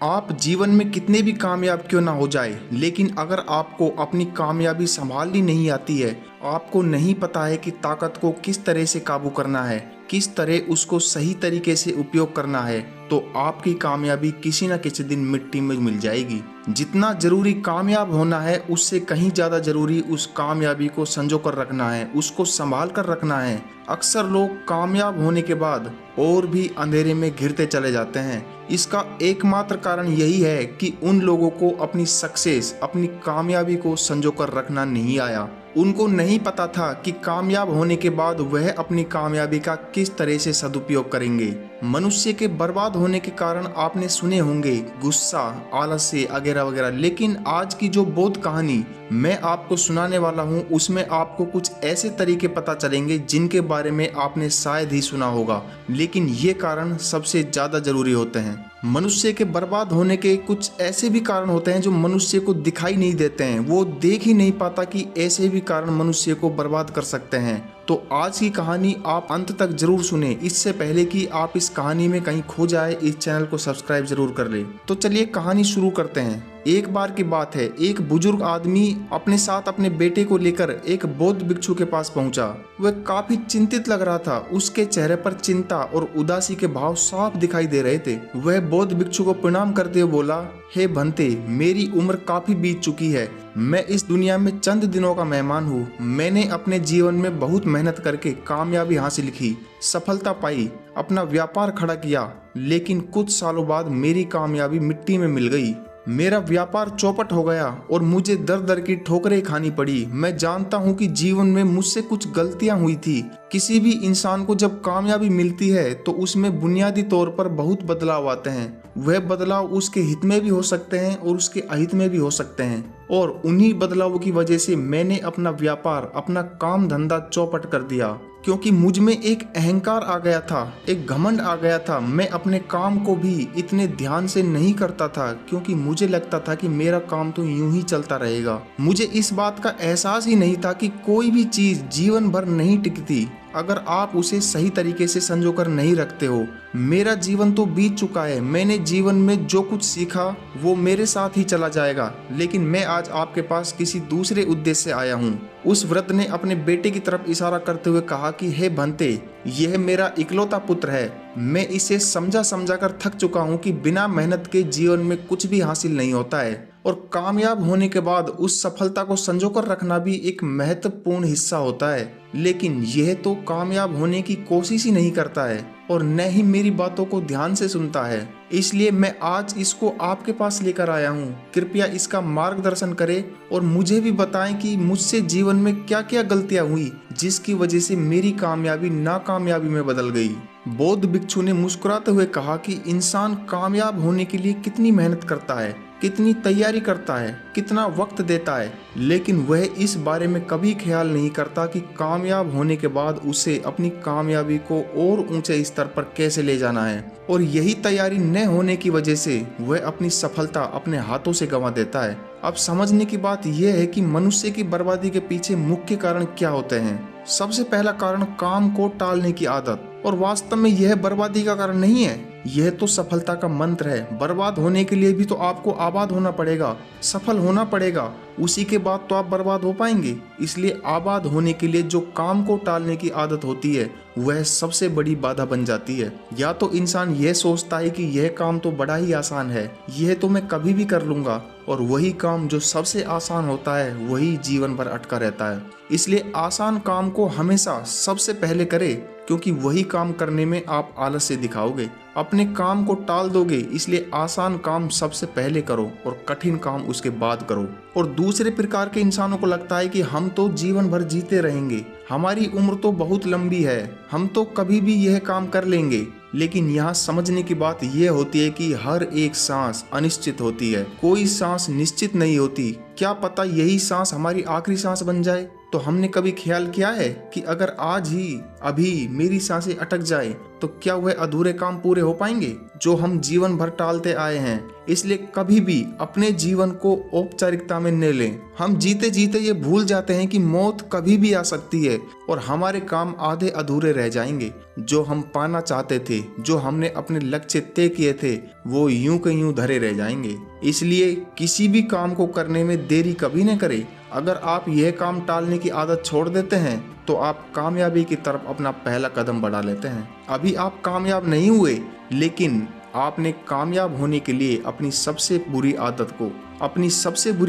आप जीवन में कितने भी कामयाब क्यों ना हो जाए, लेकिन अगर आपको अपनी कामयाबी संभालनी नहीं आती है, आपको नहीं पता है कि ताकत को किस तरह से काबू करना है, किस तरह उसको सही तरीके से उपयोग करना है, तो आपकी कामयाबी किसी न किसी दिन मिट्टी में मिल जाएगी। जितना जरूरी कामयाब होना है, उससे कहीं ज़्यादा जरूरी उस कामयाबी को संजो कर रखना है, उसको संभाल कर रखना है। अक्सर लोग कामयाब होने के बाद और भी अंधेरे में घिरते चले जाते हैं। इसका एकमात्र कारण यही है कि उन लोगों को अपनी सक्सेस, अपनी कामयाबी को संजो कर रखना नहीं आया। उनको नहीं पता था कि कामयाब होने के बाद वह अपनी कामयाबी का किस तरह से सदुपयोग करेंगे। मनुष्य के बर्बाद होने के कारण आपने सुने होंगे गुस्सा, आलस्य वगैरह वगैरह, लेकिन आज की जो बोध कहानी मैं आपको सुनाने वाला हूँ, उसमें आपको कुछ ऐसे तरीके पता चलेंगे जिनके बारे में आपने शायद ही सुना होगा, लेकिन ये कारण सबसे ज़्यादा जरूरी होते हैं। मनुष्य के बर्बाद होने के कुछ ऐसे भी कारण होते हैं जो मनुष्य को दिखाई नहीं देते हैं। वो देख ही नहीं पाता कि ऐसे भी कारण मनुष्य को बर्बाद कर सकते हैं। तो आज की कहानी आप अंत तक जरूर सुने। इससे पहले कि आप इस कहानी में कहीं खो जाए, इस चैनल को सब्सक्राइब जरूर कर ले। तो चलिए कहानी शुरू करते हैं। एक बार की बात है, एक बुजुर्ग आदमी अपने साथ अपने बेटे को लेकर एक बौद्ध भिक्षु के पास पहुंचा। वह काफी चिंतित लग रहा था। उसके चेहरे पर चिंता और उदासी के भाव साफ दिखाई दे रहे थे। वह बौद्ध भिक्षु को प्रणाम करते हुए बोला, हे भंते, मेरी उम्र काफी बीत चुकी है। मैं इस दुनिया में चंद दिनों का मेहमान हूँ। मैंने अपने जीवन में बहुत मेहनत करके कामयाबी हासिल की, सफलता पाई, अपना व्यापार खड़ा किया, लेकिन कुछ सालों बाद मेरी कामयाबी मिट्टी में मिल गई। मेरा व्यापार चौपट हो गया और मुझे दर दर की ठोकरें खानी पड़ी। मैं जानता हूँ कि जीवन में मुझसे कुछ गलतियाँ हुई थी। किसी भी इंसान को जब कामयाबी मिलती है तो उसमें बुनियादी तौर पर बहुत बदलाव आते हैं। वह बदलाव उसके हित में भी हो सकते हैं और उसके अहित में भी हो सकते हैं, और उन्हीं बदलावों की वजह से मैंने अपना व्यापार, अपना काम धंधा चौपट कर दिया, क्योंकि मुझ में एक अहंकार आ गया था, एक घमंड आ गया था। मैं अपने काम को भी इतने ध्यान से नहीं करता था, क्योंकि मुझे लगता था कि मेरा काम तो यूं ही चलता रहेगा। मुझे इस बात का एहसास ही नहीं था कि कोई भी चीज जीवन भर नहीं टिकती अगर आप उसे सही तरीके से संजो कर नहीं रखते हो। मेरा जीवन तो बीत चुका है। मैंने जीवन में जो कुछ सीखा वो मेरे साथ ही चला जाएगा, लेकिन मैं आज आपके पास किसी दूसरे उद्देश्य से आया हूँ। उस वृद्ध ने अपने बेटे की तरफ इशारा करते हुए कहा कि हे भंते, यह मेरा इकलौता पुत्र है। मैं इसे समझा समझा कर थक चुका हूँ कि बिना मेहनत के जीवन में कुछ भी हासिल नहीं होता है, और कामयाब होने के बाद उस सफलता को संजो कर रखना भी एक महत्वपूर्ण हिस्सा होता है। लेकिन यह तो कामयाब होने की कोशिश ही नहीं करता है और न ही मेरी बातों को ध्यान से सुनता है। इसलिए मैं आज इसको आपके पास लेकर आया हूँ। कृपया इसका मार्गदर्शन करें और मुझे भी बताएं कि मुझसे जीवन में क्या क्या गलतियाँ हुई जिसकी वजह से मेरी कामयाबी नाकामयाबी में बदल गई। बौद्ध भिक्षु ने मुस्कुराते हुए कहा कि इंसान कामयाब होने के लिए कितनी मेहनत करता है, कितनी तैयारी करता है, कितना वक्त देता है, लेकिन वह इस बारे में कभी ख्याल नहीं करता कि कामयाब होने के बाद उसे अपनी कामयाबी को और ऊंचे स्तर पर कैसे ले जाना है। और यही तैयारी न होने की वजह से वह अपनी सफलता अपने हाथों से गंवा देता है। अब समझने की बात यह है कि मनुष्य की बर्बादी के पीछे मुख्य कारण क्या होते हैं। सबसे पहला कारण काम को टालने की आदत, और वास्तव में यह बर्बादी का कारण नहीं है, यह तो सफलता का मंत्र है। बर्बाद होने के लिए भी तो आपको आबाद होना पड़ेगा, सफल होना पड़ेगा, उसी के बाद तो आप बर्बाद हो पाएंगे। इसलिए आबाद होने के लिए जो काम को टालने की आदत होती है वह सबसे बड़ी बाधा बन जाती है। या तो इंसान यह सोचता है कि यह काम तो बड़ा ही आसान है, यह तो मैं कभी भी कर लूंगा, और वही काम जो सबसे आसान होता है वही जीवन भर अटका रहता है। इसलिए आसान काम को हमेशा सबसे पहले करें, क्योंकि वही काम करने में आप आलस्य दिखाओगे, अपने काम को टाल दोगे। इसलिए आसान काम सबसे पहले करो और कठिन काम उसके बाद करो। और दूसरे प्रकार के इंसानों को लगता है कि हम तो जीवन भर जीते रहेंगे, हमारी उम्र तो बहुत लंबी है, हम तो कभी भी यह काम कर लेंगे। लेकिन यहाँ समझने की बात यह होती है कि हर एक सांस अनिश्चित होती है, कोई सांस निश्चित नहीं होती। क्या पता यही सांस हमारी आखिरी सांस बन जाए। तो हमने कभी ख्याल किया है कि अगर आज ही अभी मेरी सांसें अटक जाए तो क्या वह अधूरे काम पूरे हो पाएंगे जो हम जीवन भर टालते आए हैं। इसलिए कभी भी अपने जीवन को औपचारिकता में न लें। हम जीते जीते ये भूल जाते हैं कि मौत कभी भी आ सकती है और हमारे काम आधे अधूरे रह जाएंगे। जो हम पाना चाहते थे, जो हमने अपने लक्ष्य तय किए थे, वो यूं के यूं धरे रह जाएंगे। इसलिए किसी भी काम को करने में देरी कभी न करें। अगर आप यह काम टालने की आदत छोड़ देते हैं तो आप कामयाबी की तरफ अपना पहला कदम बढ़ा लेते हैं। अभी आप कामयाब नहीं हुए, लेकिन आपने कामयाब होने के लिए अपनी सबसे बुरी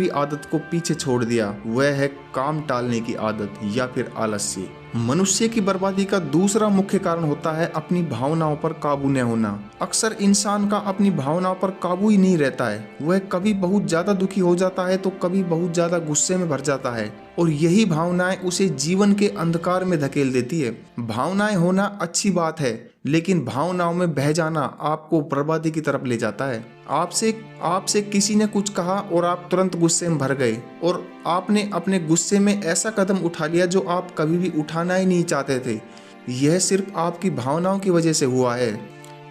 आदत को पीछे छोड़ दिया। वह है काम टालने की आदत या फिर आलस्य। मनुष्य की बर्बादी का दूसरा मुख्य कारण होता है अपनी भावनाओं पर काबू न होना। अक्सर इंसान का अपनी भावनाओं पर काबू ही नहीं रहता है। वह कभी बहुत ज्यादा दुखी हो जाता है तो कभी बहुत ज्यादा गुस्से में भर जाता है और यही भावनाएं उसे जीवन के अंधकार में धकेल देती है। भावनाएं होना अच्छी बात है, लेकिन भावनाओं में बह जाना आपको बर्बादी की तरफ ले जाता है। आपसे किसी ने कुछ कहा और आप तुरंत गुस्से में भर गए और आपने अपने गुस्से में ऐसा कदम उठा लिया जो आप कभी भी उठाना ही नहीं चाहते थे। यह सिर्फ आपकी भावनाओं की वजह से हुआ है,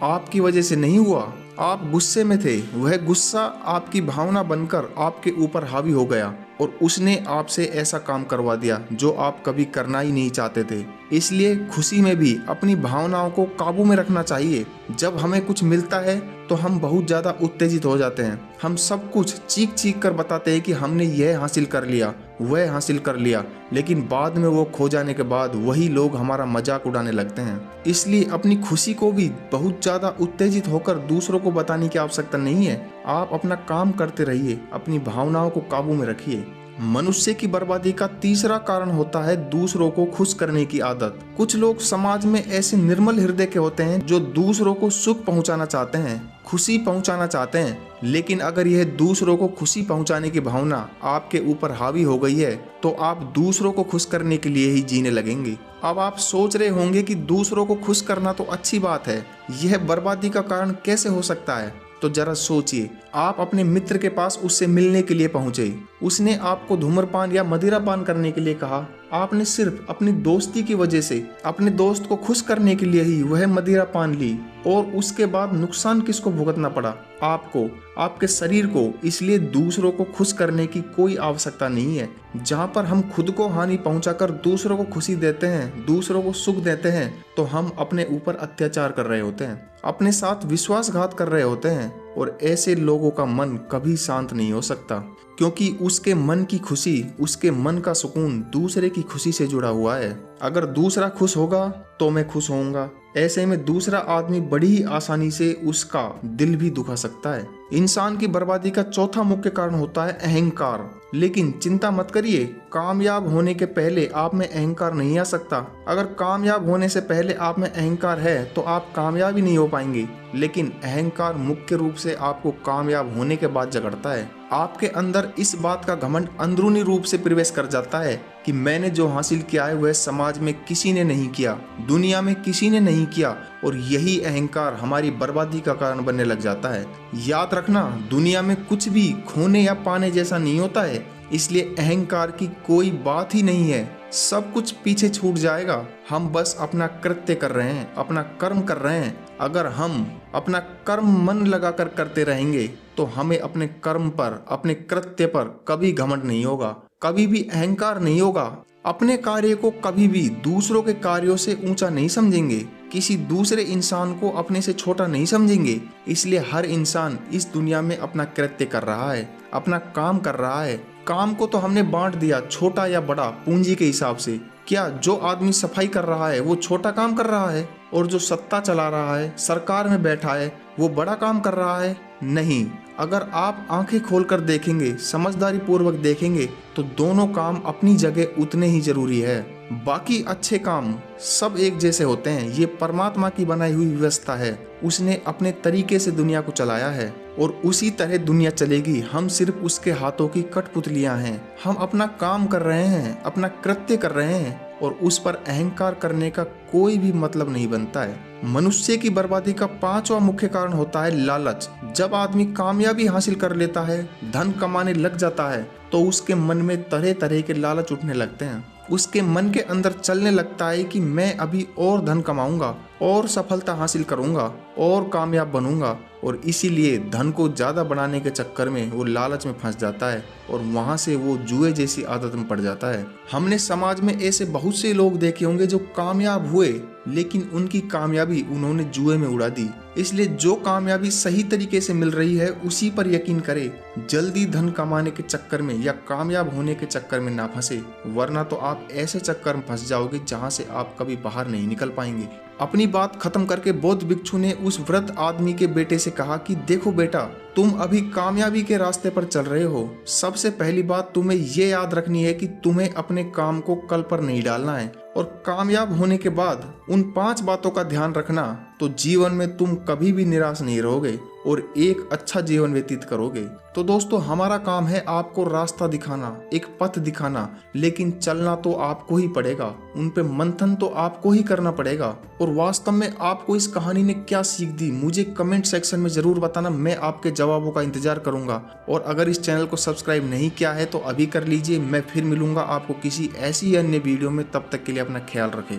आपकी वजह से नहीं हुआ। आप गुस्से में थे, वह गुस्सा आपकी भावना बनकर आपके ऊपर हावी हो गया और उसने आपसे ऐसा काम करवा दिया जो आप कभी करना ही नहीं चाहते थे। इसलिए खुशी में भी अपनी भावनाओं को काबू में रखना चाहिए। जब हमें कुछ मिलता है तो हम बहुत ज़्यादा उत्तेजित हो जाते हैं। हम सब कुछ चीख चीख कर बताते हैं कि हमने यह हासिल कर लिया, वह हासिल कर लिया, लेकिन बाद में वो खो जाने के बाद वही लोग हमारा मजाक उड़ाने लगते हैं। इसलिए अपनी खुशी को भी बहुत ज़्यादा उत्तेजित होकर दूसरों को बताने की आवश्यकता नहीं है। आप अपना काम करते रहिए, अपनी भावनाओं को काबू में रखिए। मनुष्य की बर्बादी का तीसरा कारण होता है दूसरों को खुश करने की आदत। कुछ लोग समाज में ऐसे निर्मल हृदय के होते हैं जो दूसरों को सुख पहुंचाना चाहते हैं, खुशी पहुंचाना चाहते हैं, लेकिन अगर यह दूसरों को खुशी पहुंचाने की भावना आपके ऊपर हावी हो गई है तो आप दूसरों को खुश करने के लिए ही जीने लगेंगे। अब आप सोच रहे होंगे कि दूसरों को खुश करना तो अच्छी बात है, यह बर्बादी का कारण कैसे हो सकता है? तो जरा सोचिए, आप अपने मित्र के पास उससे मिलने के लिए पहुंचे, उसने आपको धूम्रपान या मदिरापान करने के लिए कहा। आपने सिर्फ अपनी दोस्ती की वजह से, अपने दोस्त को खुश करने के लिए ही वह मदिरापान ली और उसके बाद नुकसान किसको भुगतना पड़ा? आपको, आपके शरीर को। इसलिए दूसरों को खुश करने की कोई आवश्यकता नहीं है। जहाँ पर हम खुद को हानि पहुंचाकर दूसरों को खुशी देते हैं, दूसरों को सुख देते हैं, तो हम अपने ऊपर अत्याचार कर रहे होते हैं, अपने साथ विश्वासघात कर रहे होते हैं और ऐसे लोगों का मन कभी शांत नहीं हो सकता, क्योंकि उसके मन की खुशी, उसके मन का सुकून दूसरे की खुशी से जुड़ा हुआ है। अगर दूसरा खुश होगा तो मैं खुश होऊंगा। ऐसे में दूसरा आदमी बड़ी ही आसानी से उसका दिल भी दुखा सकता है। इंसान की बर्बादी का चौथा मुख्य कारण होता है अहंकार। लेकिन चिंता मत करिए, कामयाब होने के पहले आप में अहंकार नहीं आ सकता। अगर कामयाब होने से पहले आप में अहंकार है तो आप कामयाब ही नहीं हो पाएंगे। लेकिन अहंकार मुख्य रूप से आपको कामयाब होने के बाद जगड़ता है। आपके अंदर इस बात का घमंड अंदरूनी रूप से प्रवेश कर जाता है कि मैंने जो हासिल किया है वह समाज में किसी ने नहीं किया, दुनिया में किसी ने नहीं किया, और यही अहंकार हमारी बर्बादी का कारण बनने लग जाता है। याद रखना, दुनिया में कुछ भी खोने या पाने जैसा नहीं होता है, इसलिए अहंकार की कोई बात ही नहीं है। सब कुछ पीछे छूट जाएगा। हम बस अपना कृत्य कर रहे हैं, अपना कर्म कर रहे हैं। अगर हम अपना कर्म मन लगाकर करते रहेंगे तो हमें अपने कर्म पर, अपने कृत्य पर कभी घमंड नहीं होगा, कभी भी अहंकार नहीं होगा। अपने कार्य को कभी भी दूसरों के कार्यों से ऊंचा नहीं समझेंगे, किसी दूसरे इंसान को अपने से छोटा नहीं समझेंगे। इसलिए हर इंसान इस दुनिया में अपना कृत्य कर रहा है, अपना काम कर रहा है। काम को तो हमने बांट दिया, छोटा या बड़ा, पूंजी के हिसाब से। क्या जो आदमी सफाई कर रहा है वो छोटा काम कर रहा है और जो सत्ता चला रहा है, सरकार में बैठा है, वो बड़ा काम कर रहा है? नहीं। अगर आप आंखें खोलकर देखेंगे, समझदारी पूर्वक देखेंगे, तो दोनों काम अपनी जगह उतने ही जरूरी है। बाकी अच्छे काम सब एक जैसे होते हैं। ये परमात्मा की बनाई हुई व्यवस्था है, उसने अपने तरीके से दुनिया को चलाया है और उसी तरह दुनिया चलेगी। हम सिर्फ उसके हाथों की कठपुतलियां हैं। हम अपना काम कर रहे हैं, अपना कृत्य कर रहे हैं और उस पर अहंकार करने का कोई भी मतलब नहीं बनता है। मनुष्य की बर्बादी का पांचवा मुख्य कारण होता है लालच। जब आदमी कामयाबी हासिल कर लेता है, धन कमाने लग जाता है, तो उसके मन में तरह तरह के लालच उठने लगते हैं। उसके मन के अंदर चलने लगता है कि मैं अभी और धन कमाऊंगा और सफलता हासिल करूंगा और कामयाब बनूंगा और इसीलिए धन को ज़्यादा बढ़ाने के चक्कर में वो लालच में फंस जाता है और वहाँ से वो जुए जैसी आदत में पड़ जाता है। हमने समाज में ऐसे बहुत से लोग देखे होंगे जो कामयाब हुए, लेकिन उनकी कामयाबी उन्होंने जुए में उड़ा दी। इसलिए जो कामयाबी सही तरीके से मिल रही है उसी पर यकीन करें। जल्दी धन कमाने के चक्कर में या कामयाब होने के चक्कर में ना फंसे, वरना तो आप ऐसे चक्कर में फंस जाओगे जहां से आप कभी बाहर नहीं निकल पाएंगे। अपनी बात खत्म करके बौद्ध भिक्षु ने उस वृद्ध आदमी के बेटे से कहा कि देखो बेटा, तुम अभी कामयाबी के रास्ते पर चल रहे हो। सबसे पहली बात तुम्हें ये याद रखनी है कि तुम्हें अपने काम को कल पर नहीं डालना है, और कामयाब होने के बाद उन 5 बातों का ध्यान रखना, तो जीवन में तुम कभी भी निराश नहीं रहोगे और एक अच्छा जीवन व्यतीत करोगे। तो दोस्तों, हमारा काम है आपको रास्ता दिखाना, एक पथ दिखाना, लेकिन चलना तो आपको ही पड़ेगा। उन पे मंथन तो आपको ही करना पड़ेगा। और वास्तव में आपको इस कहानी ने क्या सीख दी, मुझे कमेंट सेक्शन में जरूर बताना। मैं आपके जवाबों का इंतजार करूंगा। और अगर इस चैनल को सब्सक्राइब नहीं किया है तो अभी कर लीजिए। मैं फिर मिलूंगा आपको किसी ऐसी अन्य वीडियो में। तब तक के लिए अपना ख्याल रखें।